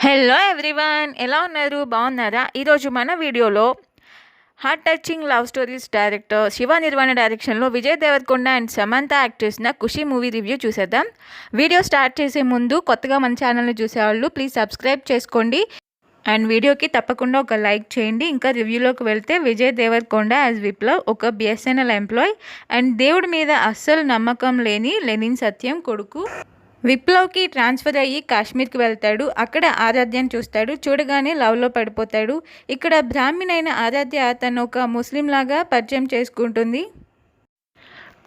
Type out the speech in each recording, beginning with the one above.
Hello everyone, ఎలా ఉన్నారు? బాగున్నారా? ఈరోజు మన వీడియోలో heart touching love stories director Shiva Nirvana డైరెక్షన్లో విజయ్ దేవరకొండ అండ్ సమంత యాక్ట్ చేసిన ఖుషి మూవీ రివ్యూ చూసేద్దాం. వీడియో స్టార్ట్ చేసే ముందు కొత్తగా మన ఛానల్ని చూసేవాళ్ళు ప్లీజ్ సబ్స్క్రైబ్ చేసుకోండి అండ్ వీడియోకి తప్పకుండా ఒక లైక్ చేయండి. ఇంకా రివ్యూలోకి వెళ్తే విజయ్ దేవరకొండ యాజ్ విప్లవ్ ఒక బిఎస్ఎన్ఎల్ ఎంప్లాయ్ అండ్ దేవుడి మీద అస్సలు నమ్మకం లేని లెనిన్ సత్యం కొడుకు. విప్లవ్కి ట్రాన్స్ఫర్ అయ్యి కాశ్మీర్కి వెళ్తాడు. అక్కడ ఆరాధ్యను చూస్తాడు. చూడగానే లవ్లో పడిపోతాడు. ఇక్కడ బ్రాహ్మణైన ఆరాధ్య తను ఒక ముస్లింలాగా పరిచయం చేసుకుంటుంది.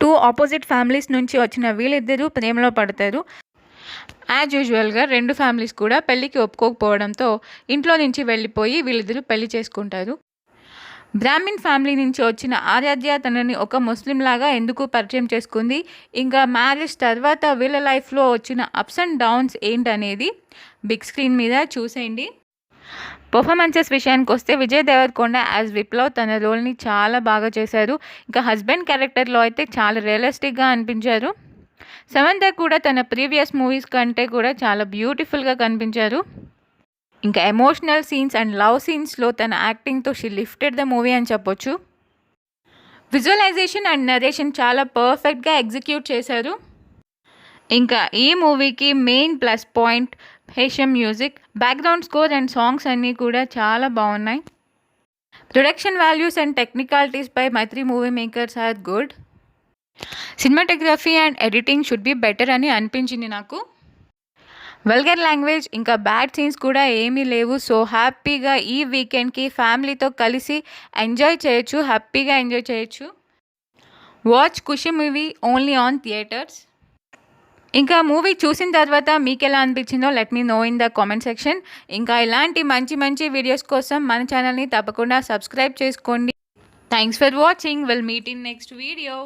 టూ ఆపోజిట్ ఫ్యామిలీస్ నుంచి వచ్చిన వీళ్ళిద్దరూ ప్రేమలో పడతారు. యాజ్ యూజువల్గా రెండు ఫ్యామిలీస్ కూడా పెళ్ళికి ఒప్పుకోకపోవడంతో ఇంట్లో నుంచి వెళ్ళిపోయి వీళ్ళిద్దరూ పెళ్లి చేసుకుంటారు. బ్రాహ్మిన్ ఫ్యామిలీ నుంచి వచ్చిన ఆరాధ్య తనని ఒక ముస్లింలాగా ఎందుకు పరిచయం చేసుకుంది, ఇంకా మ్యారేజ్ తర్వాత వీళ్ళ లైఫ్లో వచ్చిన అప్స్ అండ్ డౌన్స్ ఏంటనేది బిగ్ స్క్రీన్ మీద చూసేయండి. పర్ఫార్మెన్సెస్ విషయానికి వస్తే విజయ్ దేవరకొండ యాజ్ విప్లవ్ తన రోల్ని చాలా బాగా చేశారు. ఇంకా హస్బెండ్ క్యారెక్టర్లో అయితే చాలా రియలిస్టిక్గా అనిపించారు. సమంత కూడా తన ప్రీవియస్ మూవీస్ కంటే కూడా చాలా బ్యూటిఫుల్గా కనిపించారు. ఇంకా ఎమోషనల్ సీన్స్ అండ్ లవ్ సీన్స్లో తన యాక్టింగ్తో షీ లిఫ్టెడ్ ద మూవీ అని చెప్పొచ్చు. విజువలైజేషన్ అండ్ నరేషన్ చాలా పర్ఫెక్ట్గా ఎగ్జిక్యూట్ చేశారు. ఇంకా ఈ మూవీకి main plus point Hesham music, background score and songs అన్నీ కూడా చాలా బాగున్నాయి. ప్రొడక్షన్ వాల్యూస్ అండ్ టెక్నికాలిటీస్పై Mythri movie makers are good. Cinematography and editing should be better అని అనిపించింది నాకు. వల్గర్ లాంగ్వేజ్ ఇంకా బ్యాడ్ సీన్స్ కూడా ఏమీ లేవు. సో హ్యాపీగా ఈ వీకెండ్కి ఫ్యామిలీతో కలిసి హ్యాపీగా ఎంజాయ్ చేయొచ్చు. Watch Kushi movie only on theatres. ఇంకా మూవీ చూసిన తర్వాత మీకు ఎలా అనిపించిందో let me know in the comment section. ఇంకా ఇలాంటి మంచి మంచి వీడియోస్ కోసం మన ఛానల్ని తప్పకుండా సబ్స్క్రైబ్ చేసుకోండి. Thanks for watching. Will meet in next video.